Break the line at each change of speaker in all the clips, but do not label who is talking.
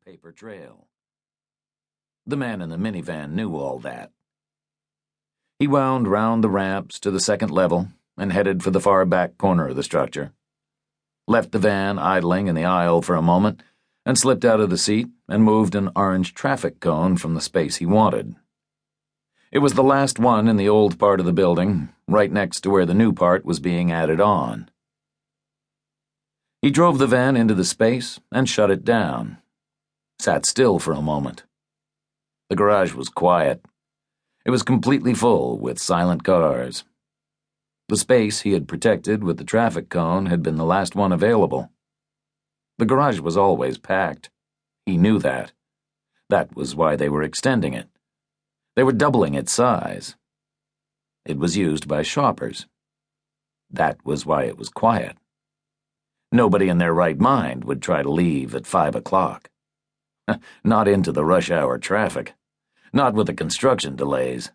paper trail. The man in the minivan knew all that. He wound round the ramps to the second level and headed for the far back corner of the structure. Left the van idling in the aisle for a moment and slipped out of the seat and moved an orange traffic cone from the space he wanted. It was the last one in the old part of the building, right next to where the new part was being added on. He drove the van into the space and shut it down. Sat still for a moment. The garage was quiet. It was completely full with silent cars. The space he had protected with the traffic cone had been the last one available. The garage was always packed. He knew that. That was why they were extending it. They were doubling its size. It was used by shoppers. That was why it was quiet. Nobody in their right mind would try to leave at 5 o'clock. Not into the rush hour traffic. Not with the construction delays.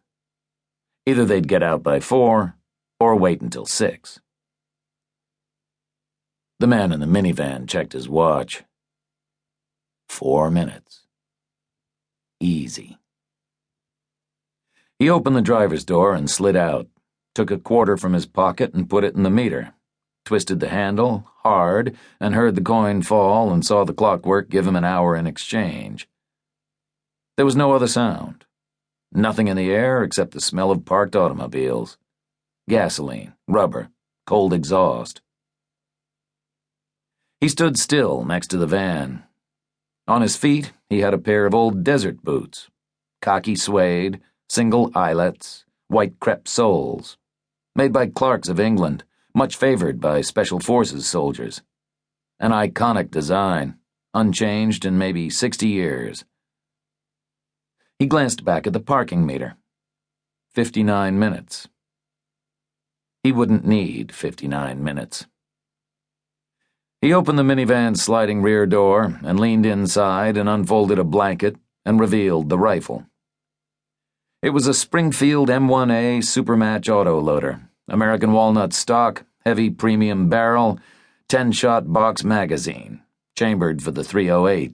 Either they'd get out by 4 or wait until 6. The man in the minivan checked his watch. 4 minutes. Easy. He opened the driver's door and slid out, took a quarter from his pocket and put it in the meter, twisted the handle hard and heard the coin fall and saw the clockwork give him an hour in exchange. There was no other sound. Nothing in the air except the smell of parked automobiles. Gasoline, rubber, cold exhaust. He stood still next to the van. On his feet, he had a pair of old desert boots, khaki suede, single eyelets, white crepe soles, made by Clark's of England, much favored by Special Forces soldiers. An iconic design, unchanged in maybe 60 years. He glanced back at the parking meter. 59 minutes. He wouldn't need 59 minutes. He opened the minivan's sliding rear door and leaned inside and unfolded a blanket and revealed the rifle. It was a Springfield M1A Supermatch autoloader, American walnut stock, heavy premium barrel, 10-shot box magazine, chambered for the .308.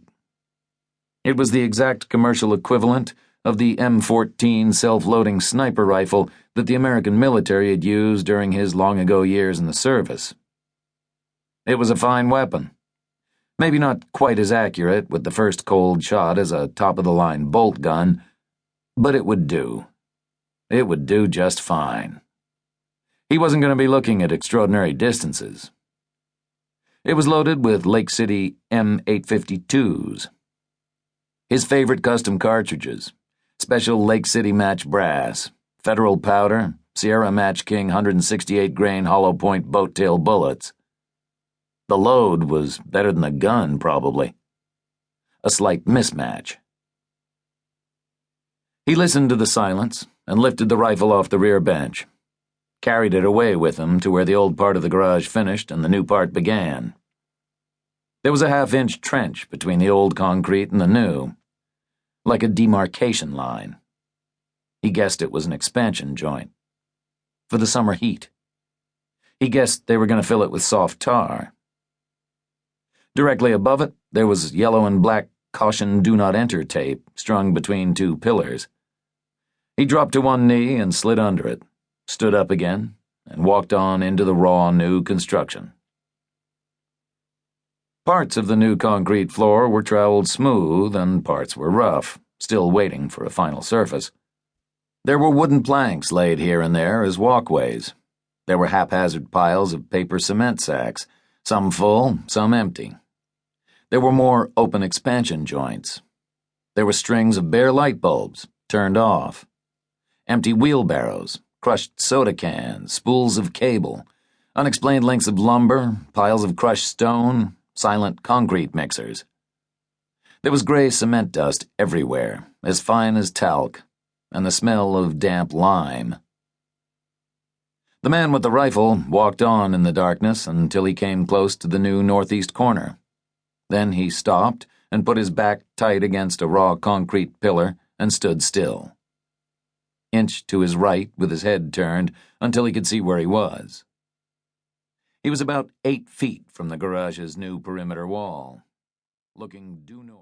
It was the exact commercial equivalent of the M14 self-loading sniper rifle that the American military had used during his long-ago years in the service. It was a fine weapon. Maybe not quite as accurate with the first cold shot as a top-of-the-line bolt gun, but it would do. It would do just fine. He wasn't going to be looking at extraordinary distances. It was loaded with Lake City M852s. His favorite custom cartridges, special Lake City Match brass, Federal powder, Sierra Match King 168-grain hollow point boat-tail bullets. The load was better than the gun, probably. A slight mismatch. He listened to the silence and lifted the rifle off the rear bench, carried it away with him to where the old part of the garage finished and the new part began. There was a half-inch trench between the old concrete and the new, like a demarcation line. He guessed it was an expansion joint. For the summer heat. He guessed they were going to fill it with soft tar. Directly above it, there was yellow and black caution do not enter tape strung between two pillars. He dropped to one knee and slid under it, stood up again, and walked on into the raw new construction. Parts of the new concrete floor were troweled smooth and parts were rough, still waiting for a final surface. There were wooden planks laid here and there as walkways. There were haphazard piles of paper cement sacks, some full, some empty. There were more open expansion joints. There were strings of bare light bulbs, turned off. Empty wheelbarrows, crushed soda cans, spools of cable, unexplained lengths of lumber, piles of crushed stone, silent concrete mixers. There was gray cement dust everywhere, as fine as talc, and the smell of damp lime. The man with the rifle walked on in the darkness until he came close to the new northeast corner. Then he stopped and put his back tight against a raw concrete pillar and stood still. Inch to his right with his head turned until he could see where he was. He was about 8 feet from the garage's new perimeter wall, looking due north.